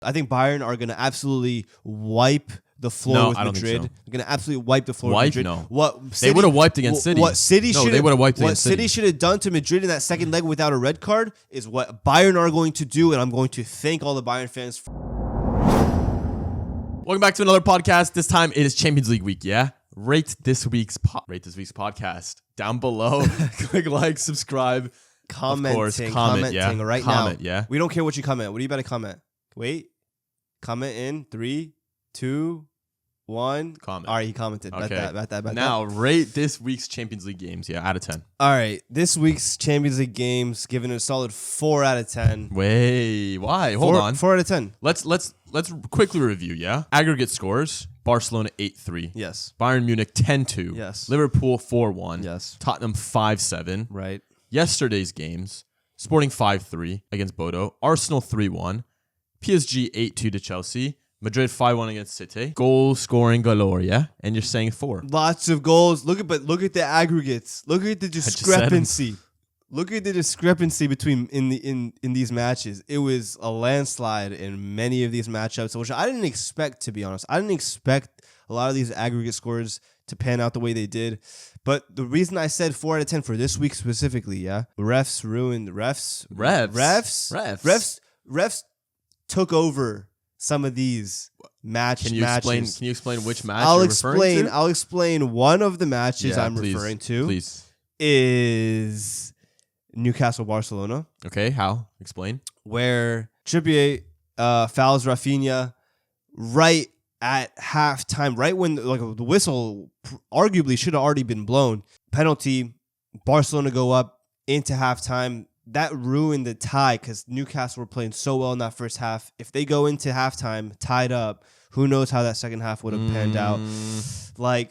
I think Bayern are going to absolutely wipe the floor with Madrid. They're going to absolutely wipe the floor with Madrid. No. What City, they would have wiped against City. What City should they would have wiped against City should have done to Madrid in that second leg without a red card is what Bayern are going to do, and I'm going to thank all the Bayern fans for. Welcome back to another podcast. This time it is Champions League week, yeah? Rate this week's podcast down below. Click like, subscribe. Commenting right now. Yeah. We don't care what you comment. What are you about to comment? Wait. Comment in 3, 2, 1. Comment. All right, he commented. Okay. Bet that. Now, rate this week's Champions League games, out of 10. All right. This week's Champions League games, given a solid 4 out of 10. Wait, why? Hold on. 4 out of 10. Let's quickly review, yeah? Aggregate scores. Barcelona 8-3. Yes. Bayern Munich 10-2. Yes. Liverpool 4-1. Yes. Tottenham 5-7. Right. Yesterday's games. Sporting 5-3 against Bodo. Arsenal 3-1. PSG 8-2 to Chelsea. Madrid 5-1 against City. Goal scoring galore, yeah? And you're saying 4. Lots of goals. Look at the aggregates. Look at the discrepancy. Look at the discrepancy between in these matches. It was a landslide in many of these matchups, which I didn't expect, to be honest. I didn't expect a lot of these aggregate scores to pan out the way they did. But the reason I said 4 out of 10 for this week specifically, yeah, refs took over some of these matches. Can you explain which match I'll you're referring to? I'll explain one of the matches referring to. Please. Is Newcastle Barcelona. Okay, how? Explain. Where Trippier fouls Rafinha right at halftime, right when the whistle arguably should have already been blown. Penalty, Barcelona go up into halftime. That ruined the tie because Newcastle were playing so well in that first half. If they go into halftime tied up, who knows how that second half would have panned out.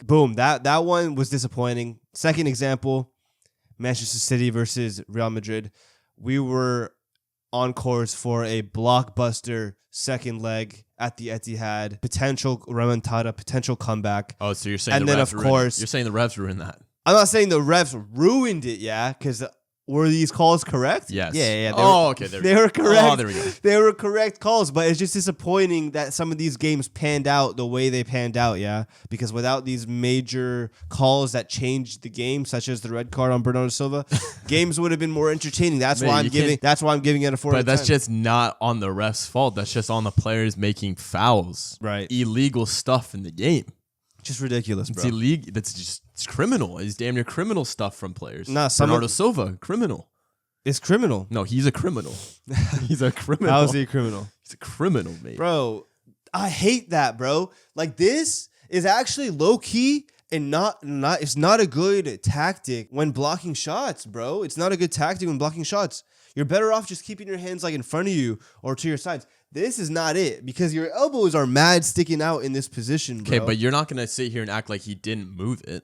Boom, that one was disappointing. Second example, Manchester City versus Real Madrid. We were on course for a blockbuster second leg at the Etihad. Potential remontada, potential comeback. Oh, so you're saying and then of course you're saying the refs ruined that. I'm not saying the refs ruined it, because were these calls correct? Yes. Yeah. Okay. They were correct. Oh, there we go. They were correct calls, but it's just disappointing that some of these games panned out the way they panned out, because without these major calls that changed the game, such as the red card on Bernardo Silva, games would have been more entertaining. That's why I'm giving it a 4 out of 10. But that's just not on the refs' fault. That's just on the players making fouls. Right. Illegal stuff in the game. Just ridiculous, bro. It's illegal. It's criminal. It's damn near criminal stuff from players. Bernardo Silva, criminal. It's criminal. No, he's a criminal. He's a criminal. How is he a criminal? He's a criminal, mate. Bro, I hate that, bro. This is actually low key and it's not a good tactic when blocking shots, bro. It's not a good tactic when blocking shots. You're better off just keeping your hands in front of you or to your sides. This is not it because your elbows are mad sticking out in this position, bro. Okay, but you're not going to sit here and act like he didn't move it.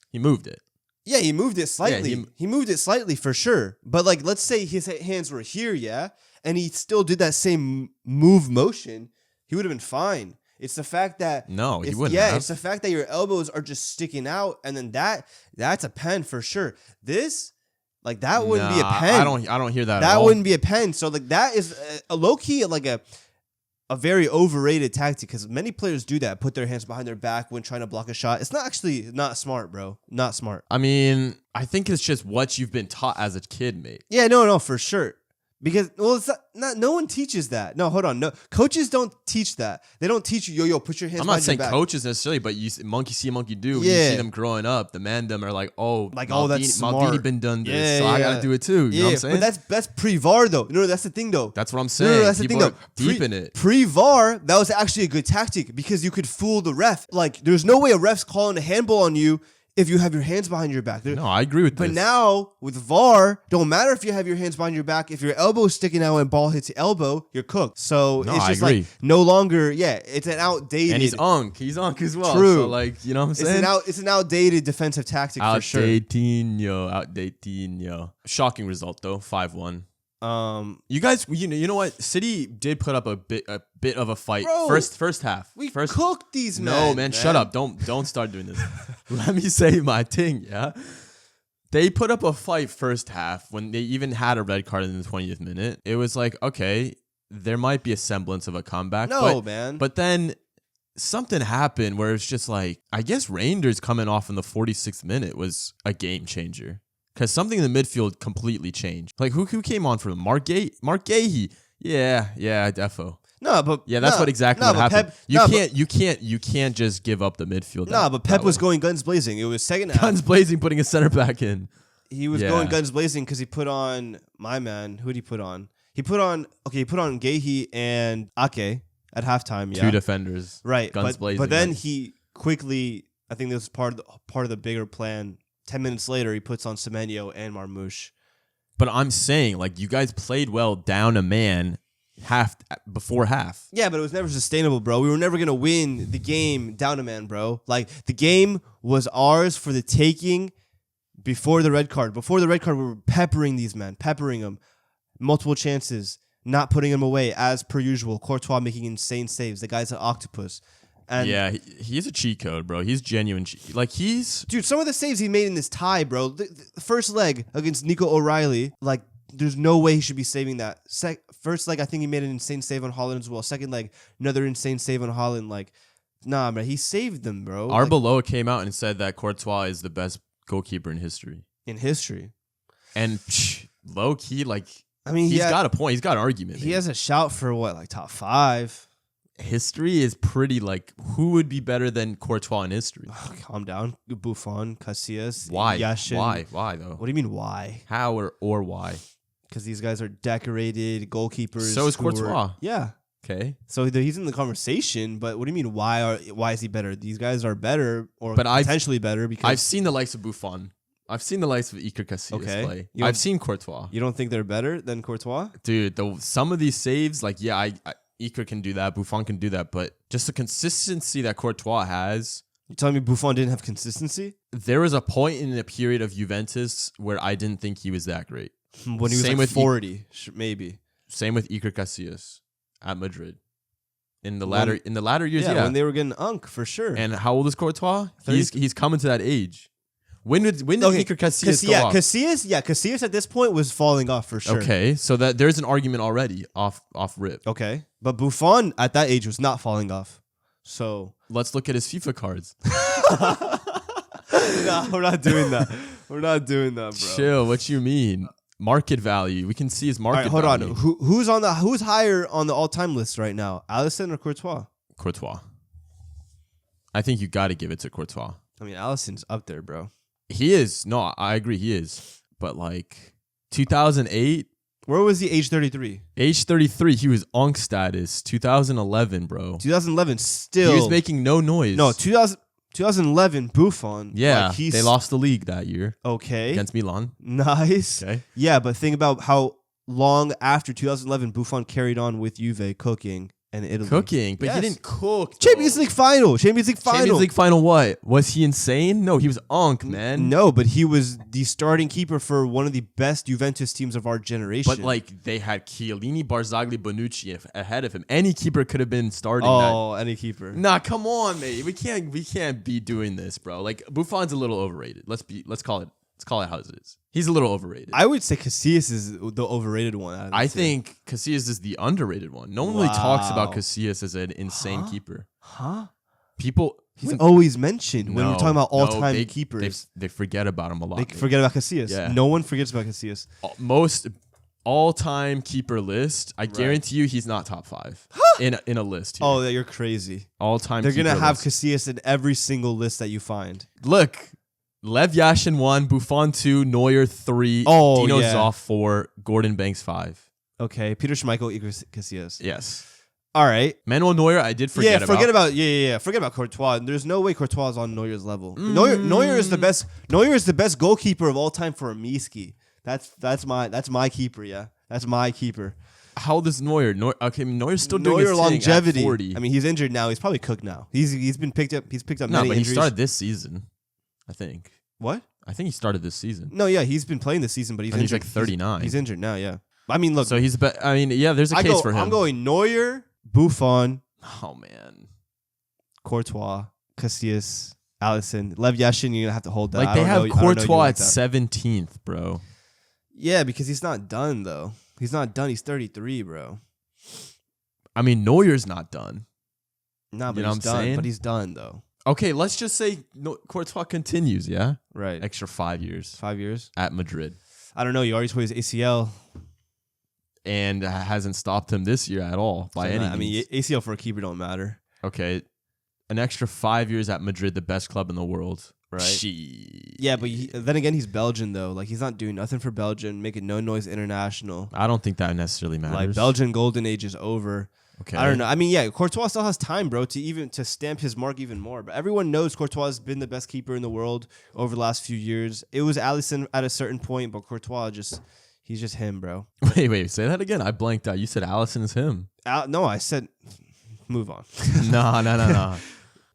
He moved it. Yeah, he moved it slightly. Yeah, he moved it slightly for sure. But let's say his hands were here, and he still did that same move motion, he would have been fine. It's the fact that no, he wouldn't. Yeah, it's the fact that your elbows are just sticking out, and then that's a pen for sure. This. That wouldn't be a pen. I don't hear that. That wouldn't be a pen. So that is a low key a very overrated tactic because many players do that. Put their hands behind their back when trying to block a shot. It's not smart, bro. Not smart. I mean, I think it's just what you've been taught as a kid, mate. Yeah, no, for sure. Because it's not no one teaches that. No, hold on. No, coaches don't teach that. They don't teach you, yo, put your hands behind your back. I'm not saying coaches necessarily, but you monkey see, monkey do. When you see them growing up, the mandem are like, that's smart. Maldini been done this, so I gotta do it too. You know what I'm saying? But that's pre-VAR though. No, that's the thing though. That's what I'm saying. No, that's the thing though. Deep in it. Pre-VAR, that was actually a good tactic because you could fool the ref. There's no way a ref's calling a handball on you if you have your hands behind your back. No, I agree with this. But now, with VAR, don't matter if you have your hands behind your back. If your elbow's sticking out and ball hits your elbow, you're cooked. So it's just no longer, it's an outdated. And he's Unk as well. True. So you know what I'm saying? It's an outdated defensive tactic for sure. Outdated. Shocking result though, 5-1. You guys, you know what? City did put up a bit of a fight. Bro, first half. We cooked these men. No, man, shut up. Don't start doing this. Let me say my thing, yeah? They put up a fight first half when they even had a red card in the 20th minute. It was okay, there might be a semblance of a comeback. No, man. But then something happened where it's just like, I guess Rangers coming off in the 46th minute was a game changer. Because something in the midfield completely changed. Like, who came on for them? Mark Gahey. Yeah, defo. No, but yeah, that's what happened. Pep, you can't just give up the midfield. But Pep was going guns blazing. It was second half. Guns blazing, putting a center back in. He was going guns blazing because he put on my man. Who did he put on? He put on Gahey and Ake at halftime. Yeah, 2 defenders. Right, guns blazing. But then he quickly, I think this was part of the bigger plan. 10 minutes later, he puts on Semenyo and Marmouche. But I'm saying, like, you guys played well down a man before half. Yeah, but it was never sustainable, bro. We were never going to win the game down a man, bro. Like, the game was ours for the taking before the red card. Before the red card, we were peppering these men, peppering them. Multiple chances, not putting them away, as per usual. Courtois making insane saves. The guy's an octopus. And yeah, he's a cheat code, bro. He's genuine. Dude, some of the saves he made in this tie, bro. The first leg against Nico O'Reilly, like, there's no way he should be saving that. First leg, I think he made an insane save on Holland as well. Second leg, another insane save on Holland. Like, nah, man, he saved them, bro. Arbeloa came out and said that Courtois is the best goalkeeper in history. And low key, like, I mean, he's got a point. He's got an argument. He has a shout for top 5. History is pretty, like, who would be better than Courtois in history? Oh, calm down. Buffon, Casillas, why? Yashin. Why though? What do you mean why? How or why? Because these guys are decorated goalkeepers. So is Courtois. Yeah. Okay. So he's in the conversation, but what do you mean why is he better? These guys are better potentially better because I've seen the likes of Buffon. I've seen the likes of Iker Casillas play. I've seen Courtois. You don't think they're better than Courtois? Dude, some of these saves, like, yeah, Iker can do that, Buffon can do that, but just the consistency that Courtois has. You're telling me Buffon didn't have consistency? There was a point in the period of Juventus where I didn't think he was that great. When he was like 40, maybe. Same with Iker Casillas at Madrid. In the latter years, yeah. When they were getting for sure. And how old is Courtois? He's coming to that age. When did Iker Casillas go off? Casillas at this point was falling off for sure. Okay, so that there's an argument already off rip. Okay, but Buffon at that age was not falling off. So let's look at his FIFA cards. No, we're not doing that. We're not doing that, bro. Chill. What you mean? Market value. We can see his market value. Hold on. Who's higher on the all-time list right now? Alisson or Courtois? Courtois. I think you got to give it to Courtois. I mean, Alisson's up there, bro. He is. No, I agree. He is. But like 2008. Where was he? Age 33. Age 33. He was Onk status. 2011, bro. 2011. Still. He was making no noise. No, 2011 Buffon. Yeah. They lost the league that year. Okay. Against Milan. Nice. Okay. Yeah, but think about how long after 2011 Buffon carried on with Juve cooking. And Italy. But he didn't cook. Though. Champions League final. What? Was he insane? No, he was Onk, man. No, but he was the starting keeper for one of the best Juventus teams of our generation. But like they had Chiellini, Barzagli, Bonucci ahead of him. Any keeper could have been starting. Any keeper. Nah, come on, mate. We can't be doing this, bro. Like Buffon's a little overrated. Let's call it how it is. He's a little overrated. I would say Casillas is the overrated one. I think Casillas is the underrated one. No one really talks about Casillas as an insane keeper. He's always mentioned when we're talking about all-time keepers. They forget about him a lot. They forget about Casillas. Yeah. No one forgets about Casillas. Most all-time keeper list, I guarantee you he's not top 5 in a list here. Oh, you're crazy. All-time They're keeper going to have list. Casillas in every single list that you find. Look, Lev Yashin 1, Buffon 2, Neuer 3, Dino Zoff 4, Gordon Banks 5. Okay, Peter Schmeichel equals Casillas. Yes. All right. Manuel Neuer, I did forget about. Forget about Courtois. There's no way Courtois is on Neuer's level. Neuer is the best. Neuer is the best goalkeeper of all time for a Miski. That's my keeper. Yeah, that's my keeper. How old is Neuer? Neuer's still doing his longevity. At 40. I mean, he's injured now. He's probably cooked now. He's been picked up. He's picked up. No, many but injuries. he started this season. I think. What? I think he started this season. No, yeah, he's been playing this season, but he's like 39. He's injured now. Yeah. I mean, look. So he's. There's a case for him. I'm going Neuer, Buffon. Oh man. Courtois, Casillas, Alisson, Lev Yashin. You're gonna have to hold that. Like they have Courtois at 17th, bro. Yeah, because he's not done though. He's not done. He's 33, bro. I mean, Neuer's not done. Nah, but You know he's what I'm done. saying? But he's done though. Okay, let's just say Courtois continues, yeah? Right. Extra 5 years 5 years. at Madrid. I don't know. You already tore his ACL. And hasn't stopped him this year at all by any means. I mean, ACL for a keeper don't matter. Okay, an extra 5 years at Madrid, the best club in the world. Right. Yeah, but then again, he's Belgian though. Like he's not doing nothing for Belgium, making no noise international. I don't think that necessarily matters. Like Belgian golden age is over. Okay. I don't know. I mean, yeah, Courtois still has time, bro, to stamp his mark even more. But everyone knows Courtois has been the best keeper in the world over the last few years. It was Alisson at a certain point, but Courtois he's just him, bro. Wait, say that again. I blanked out. You said Alisson is him. No, I said move on. No.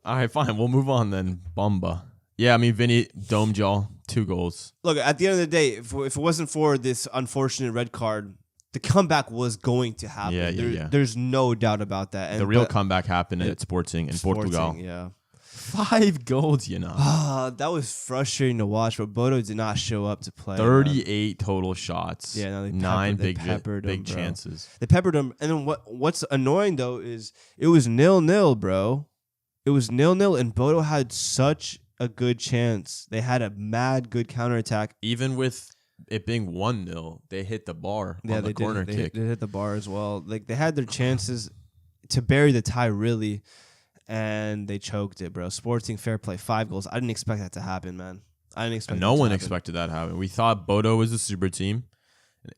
All right, fine. We'll move on then. Bumba. Yeah, I mean, Vinny domed y'all 2 goals. Look, at the end of the day, if it wasn't for this unfortunate red card, the comeback was going to happen. Yeah. There's no doubt about that. And The real comeback happened at Sporting in Portugal. Yeah. 5 goals, you know. That was frustrating to watch, but Bodo did not show up to play. 38 total shots. Yeah, no, they 9 peppered big him, bro. chances. They peppered him. And then what's annoying, though, is it was 0-0, bro. It was 0-0, and Bodo had such a good chance. They had a mad good counterattack. Even with it being 1-0, they hit the bar on the corner kick. They hit the bar as well. Like they had their chances to bury the tie, really, and they choked it, bro. Sporting fair play, 5 goals. I didn't expect that to happen, man. I didn't expect. No one expected that to happen. We thought Bodo was a super team.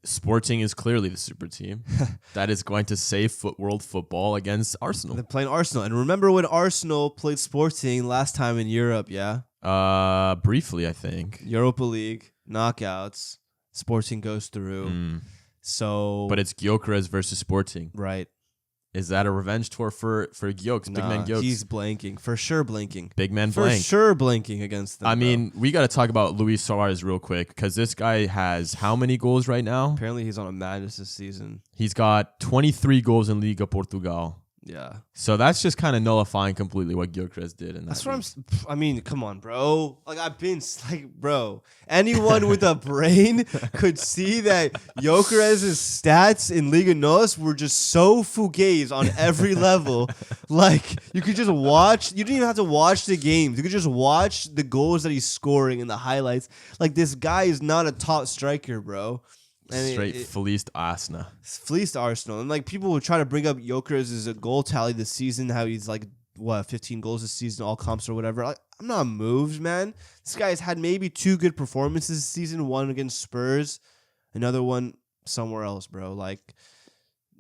Sporting is clearly the super team that is going to save world football against Arsenal. They're playing Arsenal, and remember when Arsenal played Sporting last time in Europe? Yeah, briefly, I think. Europa League knockouts. Sporting goes through. So, but it's Gyökeres versus Sporting. Right. Is that a revenge tour for Gyökeres? Big man Gyökeres. He's blanking. For sure blanking. Big man For blank. sure blanking against them. I mean, we got to talk about Luis Suarez real quick because this guy has how many goals right now? Apparently he's on a madness this season. He's got 23 goals in Liga Portugal. Yeah. So that's just kind of nullifying completely what Gyökeres did. In that That's what I mean, come on, bro. Like, bro, anyone with a brain could see that Gyökeres' stats in Liga NOS were just so fugazi on every level. Like, you could just watch. You didn't even have to watch the games. You could just watch the goals that he's scoring in the highlights. Like, this guy is not a top striker, bro. And Straight fleeced Arsenal. Fleeced Arsenal. And like people would try to bring up Gyökeres' a goal tally this season, how he's like, 15 goals this season, all comps or whatever. Like, I'm not moved, man. This guy's had maybe 2 good performances this season, one against Spurs, another one somewhere else, bro. Like,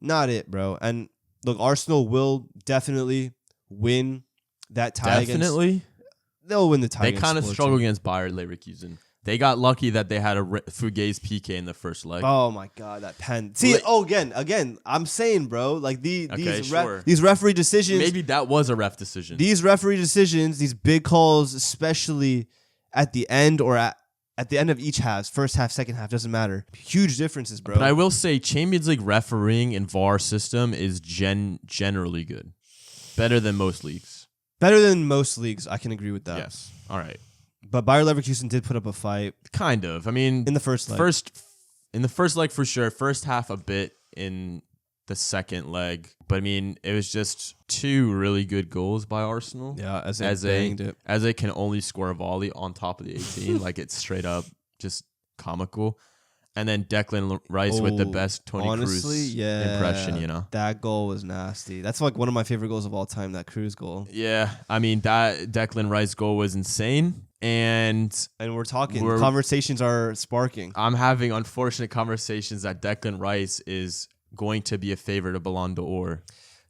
not it, bro. And look, Arsenal will definitely win that tie. They'll win the tie. They kind of struggle against Bayer Leverkusen. They got lucky that they had a Fugazi PK in the first leg. Oh my god, that pen! See, again, I'm saying, bro, like these referee decisions. Maybe that was a ref decision. These referee decisions, these big calls, especially at the end or at the end of each half, first half, second half, doesn't matter. Huge differences, bro. But I will say, Champions League refereeing and VAR system is generally good, better than most leagues. Better than most leagues, I can agree with that. Yes. All right. But Bayer Leverkusen did put up a fight. Kind of. I mean, in the first leg. In the first leg for sure. First half a bit in the second leg. But I mean, it was just 2 really good goals by Arsenal. Yeah, as they can only score a volley on top of the 18. Like it's straight up just comical. And then Declan Rice with the best Toni Kroos impression, you know. That goal was nasty. That's like one of my favorite goals of all time, that Kroos goal. Yeah, I mean, that Declan Rice goal was insane. And we're talking. Conversations are sparking. I'm having unfortunate conversations that Declan Rice is going to be a favorite of Ballon d'Or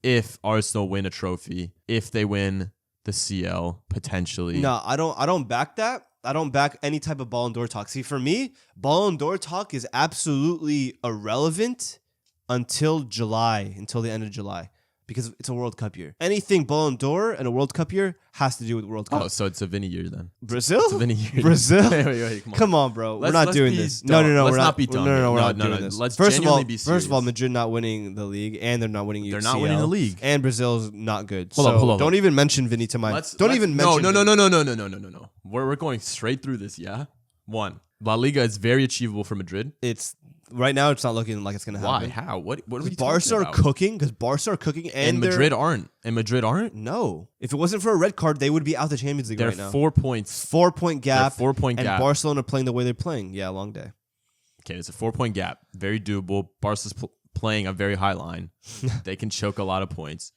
if Arsenal win a trophy, if they win the CL, potentially. No, I don't back that. I don't back any type of Ballon d'Or talk. See, for me, Ballon d'Or talk is absolutely irrelevant until the end of July. Because it's a World Cup year. Anything Ballon d'Or and a World Cup year has to do with World Cup. Oh, so it's a Vinny year then. Brazil? It's a Vinny year. Brazil? Wait, come on, bro. We're not doing this. No. Let's not be dumb. No, we're not doing this. Let's genuinely be serious. First of all, Madrid not winning the league, and they're not winning UCL. They're not winning the league. And Brazil's not good. Hold on. Don't even mention Vinny to mind. No. We're going straight through this, yeah? 1. La Liga is very achievable for Madrid. It's Right now, it's not looking like it's going to happen. Why? How? What are we Barca talking are about? cooking. Because Barca are cooking. And Madrid aren't. And Madrid aren't? No. If it wasn't for a red card, they would be out the Champions League They're right now. 4 points. 4-point gap. 4-point and gap. Barcelona playing the way they're playing. Yeah, long day. Okay, it's a 4-point gap. Very doable. Barca's playing a very high line. They can choke a lot of points.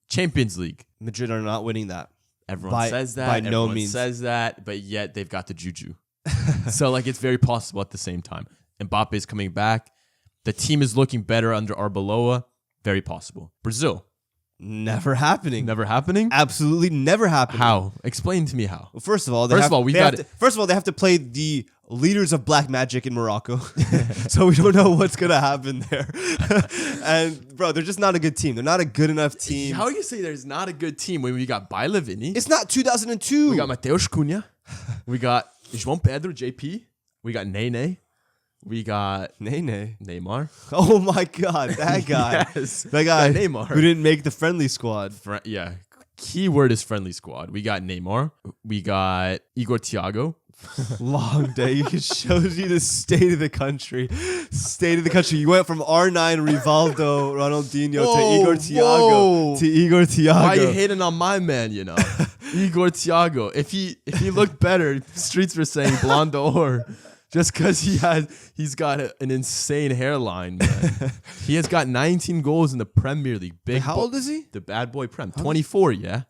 Champions League. Madrid are not winning that. Everyone says that. By no Everyone means. says that, but yet they've got the juju. So, like, it's very possible at the same time. Mbappe is coming back. The team is looking better under Arbeloa. Very possible. Brazil. Never happening. Never happening? Absolutely never happening. How? Explain to me how. Well, first of all, they have to play the leaders of black magic in Morocco. So we don't know what's going to happen there. And, bro, they're just not a good team. They're not a good enough team. How you say there's not a good team when we got Bailevini? It's not 2002. We got Mateus Cunha. We got João Pedro, JP. We got Nene. We got Neymar. Oh, my God. That guy. Yes. That guy Neymar. who didn't make the friendly squad. Yeah. Keyword is friendly squad. We got Neymar. We got Igor Thiago. Long day. It shows you the state of the country. State of the country. You went from R9 Rivaldo, Ronaldinho to Igor Thiago. Why are you hating on my man, you know? Igor Thiago. If he looked better, streets were saying Blonde d'Or. Just because he's got an insane hairline, man. He has got 19 goals in the Premier League. How old is he? The bad boy Prem. 24, yeah.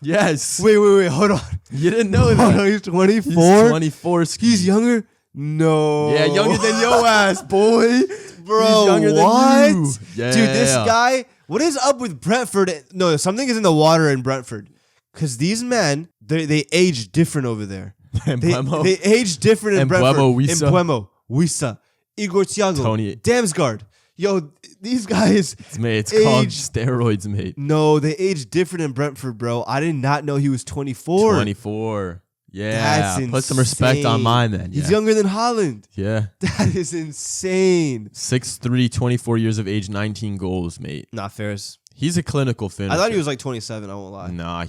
Yes. Wait. Hold on. You didn't know that. He's 24? He's 24. He's younger? No. Yeah, younger than your ass, boy. Bro, He's younger what? than you. Yeah. Dude, this guy, what is up with Brentford? No, something is in the water in Brentford. Because these men, they age different over there. They age different in Brentford. Mbuemo, Wissa, Igor Thiago, Tony. Damsgaard. Yo, these guys. It's called steroids, mate. No, they age different in Brentford, bro. I did not know he was 24. 24. Yeah. That's insane. Put some respect on my man. Yeah. He's younger than Haaland. Yeah. That is insane. 6'3", 24 years of age, 19 goals, mate. Not fair. He's a clinical finisher. I thought he was like 27, I won't lie. Nah,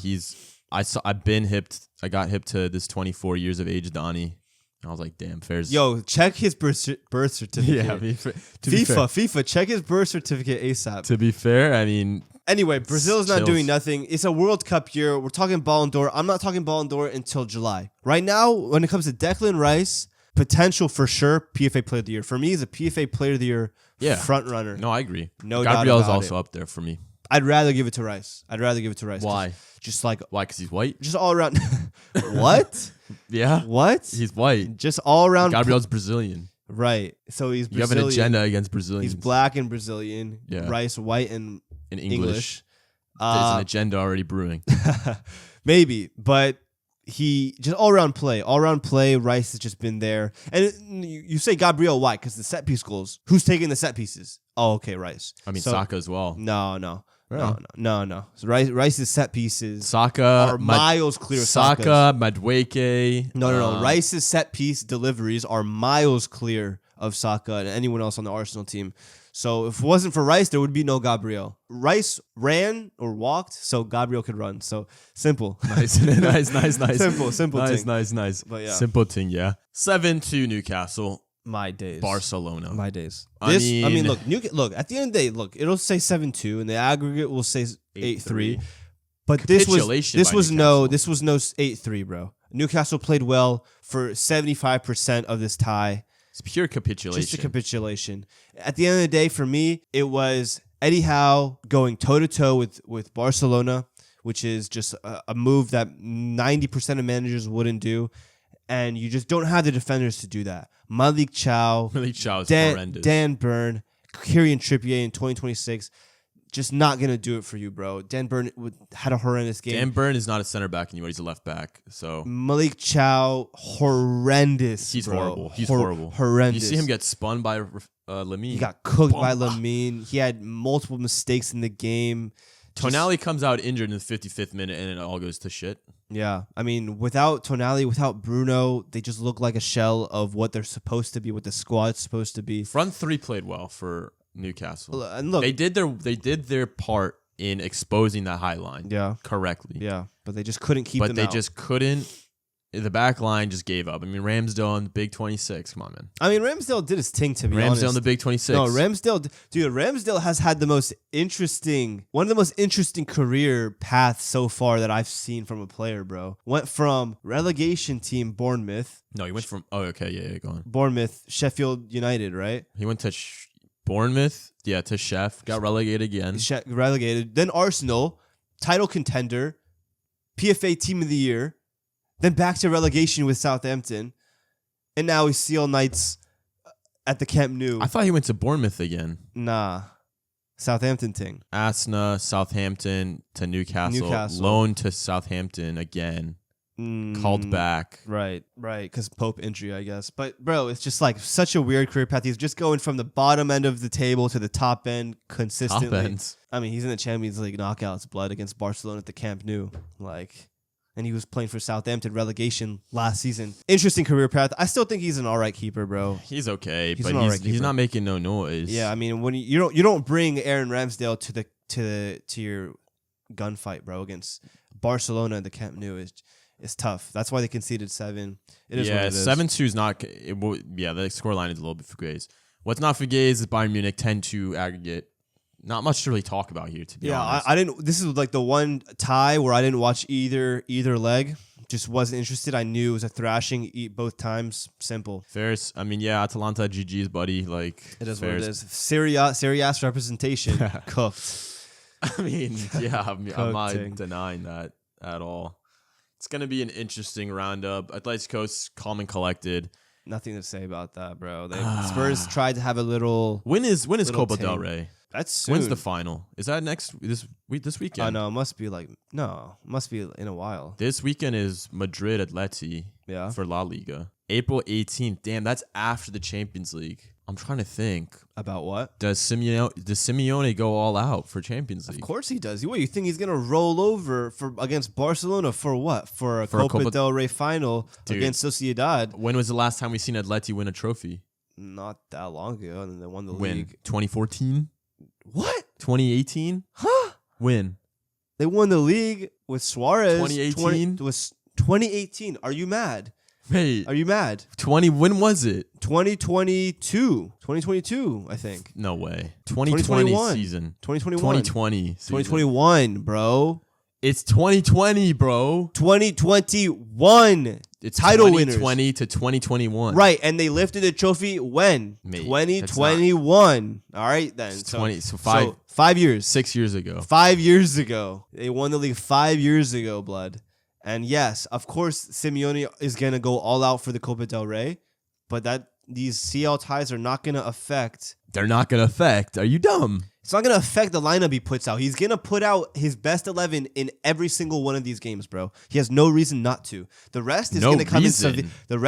I've been hipped. I got hip to this 24 years of age Donnie. I was like, damn, Fair's. Yo, check his birth certificate. Yeah, FIFA, check his birth certificate ASAP. To be fair, I mean. Anyway, Brazil's not doing nothing. It's a World Cup year. We're talking Ballon d'Or. I'm not talking Ballon d'Or until July. Right now, when it comes to Declan Rice, potential for sure, PFA Player of the Year. For me, he's a PFA Player of the Year front runner. No, I agree. No Gabriel's doubt about also up there for me. I'd rather give it to Rice. Why? Just like why? Because he's white. Just all around. What? Yeah. What? He's white. Just all around. Gabriel's Brazilian. Right. So he's Brazilian. You have an agenda against Brazilians. He's black and Brazilian. Yeah. Rice white and in English. There's an agenda already brewing. Maybe, but he just all around play. All around play. Rice has just been there. And you say Gabriel, why? Because the set piece goals. Who's taking the set pieces? Oh, okay, Rice. I mean, Saka as well. No. Really? No. So Rice's set pieces Saka are miles clear. Saka, Madueke. No. Rice's set piece deliveries are miles clear of Saka and anyone else on the Arsenal team. So if it wasn't for Rice, there would be no Gabriel. Rice ran or walked, so Gabriel could run. So simple. Nice. Simple thing. Nice. But yeah. Simple thing, yeah. 7-2 Newcastle. My days. Barcelona. My days. I mean, look, at the end of the day, it'll say 7-2 and the aggregate will say 8-3. But this was no 8-3, bro. Newcastle played well for 75% of this tie. It's pure capitulation. Just a capitulation. At the end of the day, for me, it was Eddie Howe going toe-to-toe with Barcelona, which is just a move that 90% of managers wouldn't do. And you just don't have the defenders to do that. Malik Chow is horrendous. Dan Burn, Kieran Trippier in 2026, just not going to do it for you, bro. Dan Burn had a horrendous game. Dan Burn is not a center back anymore. He's a left back. So Malik Chow, horrendous. He's bro. horrible. He's horrible. Horrendous. You see him get spun by Lamine. He got cooked by Lamine. He had multiple mistakes in the game. Tonali comes out injured in the 55th minute, and it all goes to shit. Yeah. I mean, without Tonali, without Bruno, they just look like a shell of what they're supposed to be, what the squad's supposed to be. Front three played well for Newcastle. And look, they did their part in exposing that high line. Yeah. Correctly. Yeah. But they just couldn't keep them out. Just couldn't The back line just gave up. I mean, Ramsdale in the Big 26. Come on, man. I mean, Ramsdale did his thing, to be honest. Ramsdale in the Big 26. No, Ramsdale has had one of the most interesting career paths so far that I've seen from a player, bro. Went from relegation team Bournemouth. No, he went from, yeah, go on. Bournemouth, Sheffield United, right? He went to Bournemouth, to Chef, got relegated again. Relegated. Then Arsenal, title contender, PFA Team of the Year. Then back to relegation with Southampton. And now he's Seal Knights at the Camp Nou. I thought he went to Bournemouth again. Nah. Southampton thing. Asna, Southampton to Newcastle. Loan to Southampton again. Called back. Right. Because Pope injury, I guess. But, bro, it's just like such a weird career path. He's just going from the bottom end of the table to the top end consistently. Top ends. I mean, he's in the Champions League knockouts, blood against Barcelona at the Camp Nou. And he was playing for Southampton relegation last season. Interesting career path. I still think he's an all right keeper, bro. He's okay, but he's not making no noise. Yeah, I mean, when you don't bring Aaron Ramsdale to your gunfight, bro, against Barcelona at the Camp Nou is tough. That's why they conceded 7. It is what it is. 7-2 is not. The scoreline is a little bit fugazi. What's not fugazi is Bayern Munich 10-2 aggregate. Not much to really talk about here, to be honest. I didn't. This is like the one tie where I didn't watch either leg. Just wasn't interested. I knew it was a thrashing both times. Simple. Fairs. I mean, Atalanta GG's, buddy. Like it is Fairs. what it is. Serie A's representation cooked. I mean, I'm not denying that at all. It's gonna be an interesting roundup. Atletico's calm and collected. Nothing to say about that, bro. Spurs tried to have a little. When is Copa del Rey? That's soon. When's the final? Is that this weekend? Oh no, it must be in a while. This weekend is Madrid Atleti for La Liga. April 18th. Damn, that's after the Champions League. I'm trying to think. About what? Does Simeone go all out for Champions League? Of course he does. What, you think he's gonna roll over against Barcelona for what? For a Copa del Rey final against Sociedad? When was the last time we seen Atleti win a trophy? Not that long ago, and then they won the When? league. 2014? What? 2018? Huh? When? They won the league with Suarez. 2018? Was 2018. Are you mad? Wait. Are you mad? When was it? 2022. 2022, I think. No way. 2020 season. 2021. 2020 season. 2021, bro. It's 2020, bro. 2021. It's title 2020 winners. to 2021. Right, and they lifted the trophy when? Mate, 2021. All right, then. So 5 years. 6 years ago. 5 years ago. They won the league 5 years ago, blood. And yes, of course, Simeone is going to go all out for the Copa del Rey, but these CL ties are not going to affect. They're not going to affect. Are you dumb? It's not going to affect the lineup he puts out. He's going to put out his best 11 in every single one of these games, bro. He has no reason not to. The rest is going to come in. The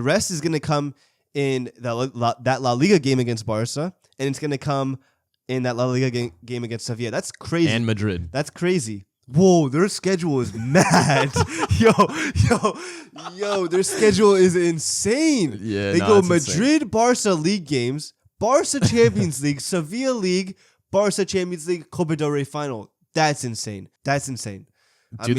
rest is going to come in that La Liga game against Barca, and it's going to come in that La Liga game against Sevilla. That's crazy. And Madrid. That's crazy. Whoa, their schedule is mad. Yo, their schedule is insane. Yeah, they go insane. Madrid, Barca league games, Barca Champions League, Sevilla League, Barca Champions League, Copa del Rey final. That's insane. Are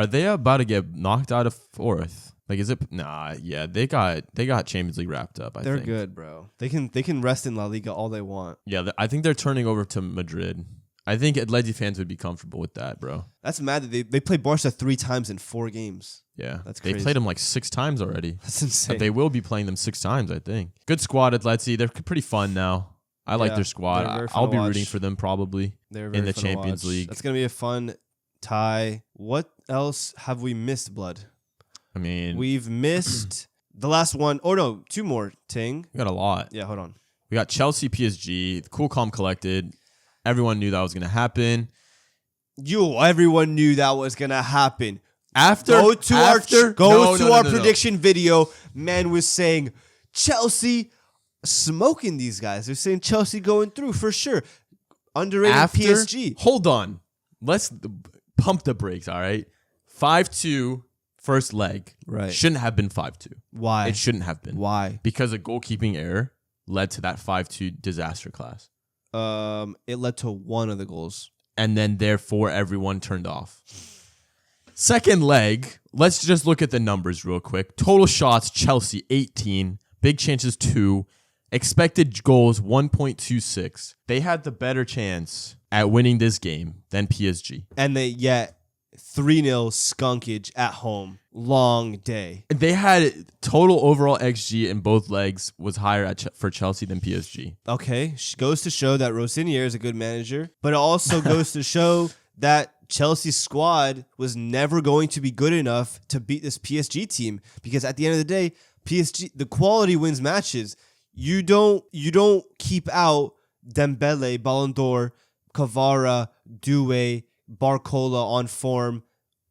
they about to get knocked out of fourth? Like, is it? Nah, yeah, they got Champions League wrapped up. They're good, bro. They can rest in La Liga all they want. Yeah, I think they're turning over to Madrid. I think Atleti fans would be comfortable with that, bro. That's mad that they played Barca 3 times in 4 games. Yeah, that's crazy. They played them like 6 times already. That's insane. But they will be playing them 6 times, I think. Good squad, Atleti. They're pretty fun now. I like their squad. I'll be rooting for them probably in the Champions League. That's gonna be a fun tie. What else have we missed, blood? I mean, we've missed the last one. Oh no, 2 more. Ting. We got a lot. Yeah, hold on. We got Chelsea, PSG. Cool, calm, collected. Everyone knew that was gonna happen. Everyone knew that was gonna happen. Go to our prediction video. Man was saying Chelsea smoking these guys. They're saying Chelsea going through for sure. Underrated PSG. Hold on. Let's pump the brakes, all right? 5-2 first leg. Right. Shouldn't have been 5-2. Why? It shouldn't have been. Why? Because a goalkeeping error led to that 5-2 disaster class. It led to one of the goals. And then therefore everyone turned off. Second leg, let's just look at the numbers real quick. Total shots, Chelsea 18, big chances 2, expected goals 1.26. They had the better chance at winning this game than PSG. And they yet 3-0 skunkage at home. Long day. They had total overall XG in both legs was higher for Chelsea than PSG. Okay, goes to show that Rosinier is a good manager, but it also goes to show that Chelsea's squad was never going to be good enough to beat this PSG team, because at the end of the day, PSG, the quality wins matches. You don't keep out Dembele, Ballon d'Or, Kvara, Doué, Barcola on form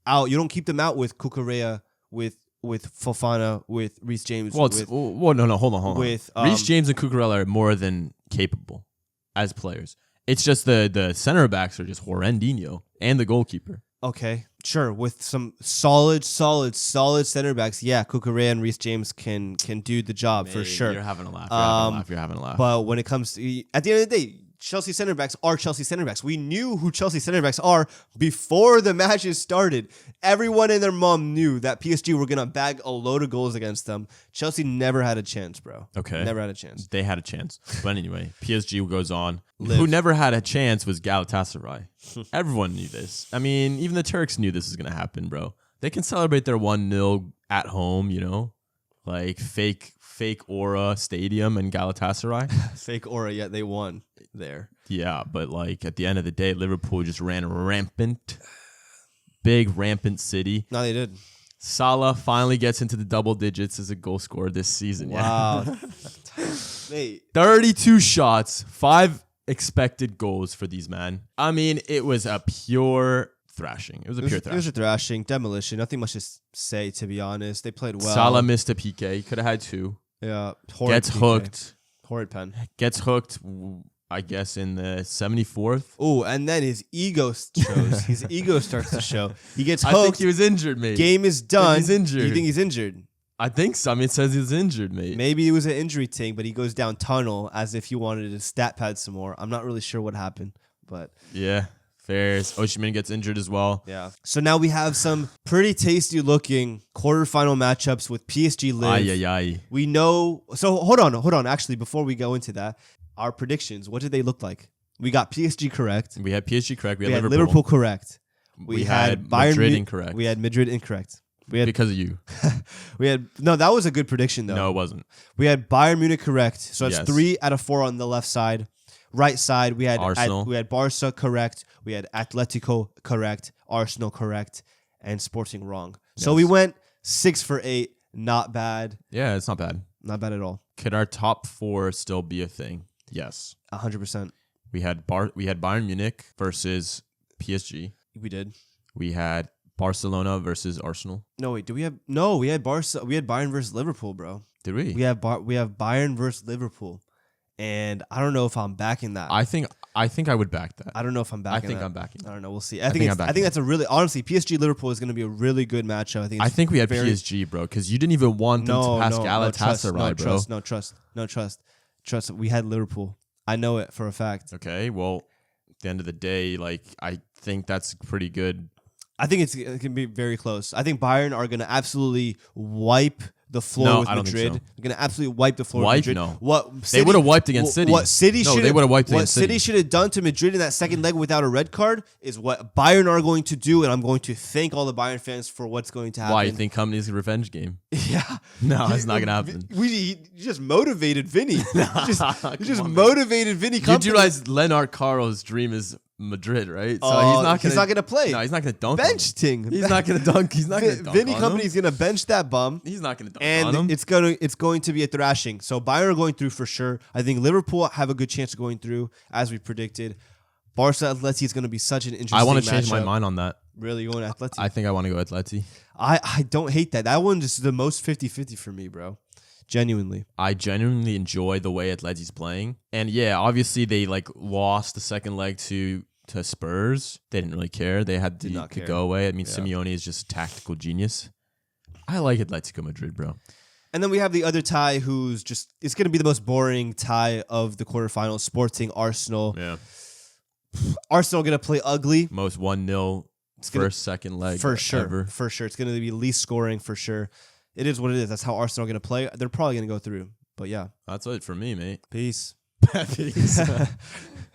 out. You don't keep them out with Cucurella, with Fofana, with Reece James. Well, hold on. With Reece James and Cucurella are more than capable as players. It's just the center backs are just Horrendinho and the goalkeeper. Okay, sure. With some solid center backs, yeah, Cucurella and Reece James can do the job for sure. You're having a laugh. You're having a laugh. But when it comes to, at the end of the day, Chelsea center backs are Chelsea center backs. We knew who Chelsea center backs are before the matches started. Everyone and their mom knew that PSG were going to bag a load of goals against them. Chelsea never had a chance, bro. Okay. Never had a chance. They had a chance. But anyway, PSG goes on. Who never had a chance was Galatasaray. Everyone knew this. I mean, even the Turks knew this was going to happen, bro. They can celebrate their 1-0 at home, you know? Like fake aura stadium in Galatasaray. Fake aura, yet they won there. Yeah, but like at the end of the day, Liverpool just ran rampant. Big rampant city. No, they did. Salah finally gets into the double digits as a goal scorer this season. Wow. Mate. 32 shots, 5 expected goals for these men. I mean, it was a pure thrashing. It was a thrashing. Demolition. Nothing much to say, to be honest. They played well. Salah missed a PK. Could have had 2. Yeah. Gets PK. hooked. Horrid pen. Gets hooked, I guess, in the 74th. Oh, and then his ego shows. His ego starts to show. He gets hooked. I think he was injured, mate. Game is done. He's injured. You think he's injured? I think so. I mean, it says he's injured, mate. Maybe it was an injury thing, but he goes down tunnel as if he wanted to stat pad some more. I'm not really sure what happened, but yeah. Fairs. Osimhen gets injured as well. Yeah. So now we have some pretty tasty looking quarterfinal matchups with PSG Live. We know. So hold on. Actually, before we go into that, our predictions, what did they look like? We got PSG correct. We had PSG correct. We had Liverpool correct. We had Madrid incorrect. We had Madrid incorrect. Because of you. That was a good prediction though. No, it wasn't. We had Bayern Munich correct. So it's 3 out of 4 on the left side. Right side, we had Arsenal. We had Barca correct. We had Atletico correct. Arsenal correct. And Sporting wrong. So we went 6 for 8. Not bad. Yeah, it's not bad. Not bad at all. Could our top 4 still be a thing? Yes. 100%. We had Bayern Munich versus PSG. We did. We had Barcelona versus Arsenal. No, wait. We had Barca. We had Bayern versus Liverpool, bro. Did we? We have Bayern versus Liverpool. And I don't know if I'm backing that. I think I would back that. I don't know if I'm backing that. I'm backing that. I don't know. We'll see. I think that's a really, honestly, PSG Liverpool is going to be a really good matchup. I think we had PSG, bro, because you didn't even want them to pass Galatasaray, bro. No trust. We had Liverpool. I know it for a fact. Okay, well, at the end of the day, like, I think that's pretty good. I think it can be very close. I think Bayern are going to absolutely wipe the floor with Madrid. They're going to absolutely wipe the floor with Madrid. No. They would have wiped against City. They would have wiped against City. What City should have done to Madrid in that second leg without a red card is what Bayern are going to do, and I'm going to thank all the Bayern fans for what's going to happen. Why? You think Company's a revenge game? Yeah. No, it's not going to happen. You just motivated Vinny. You just motivated Vinny Company. You do realize Lennart Carl's dream is Madrid, right? So he's not gonna play. No, he's not gonna dunk. Bench ting. He's not gonna dunk. He's not gonna dunk. Vinny Company's gonna bench that bum. He's not gonna dunk and on him. It's going to be a thrashing. So Bayern are going through for sure. I think Liverpool have a good chance of going through as we predicted. Barca Atleti is going to be such an interesting. I want to matchup. change my mind on that. Really, you going Atleti? I think I want to go Atleti. I don't hate that. That one is the most 50-50 for me, bro. Genuinely. I genuinely enjoy the way Atleti's playing. And yeah, obviously they lost the second leg to Spurs. They didn't really care. They had to go away. I mean, Simeone is just a tactical genius. I like Atletico Madrid, bro. And then we have the other tie who's just, it's going to be the most boring tie of the quarterfinals, Sporting Arsenal. Yeah. Arsenal going to play ugly. Most 1-0 first, second leg for sure. ever. For sure. It's going to be least scoring for sure. It is what it is. That's how Arsenal are going to play. They're probably going to go through. But yeah. That's it for me, mate. Peace. Peace.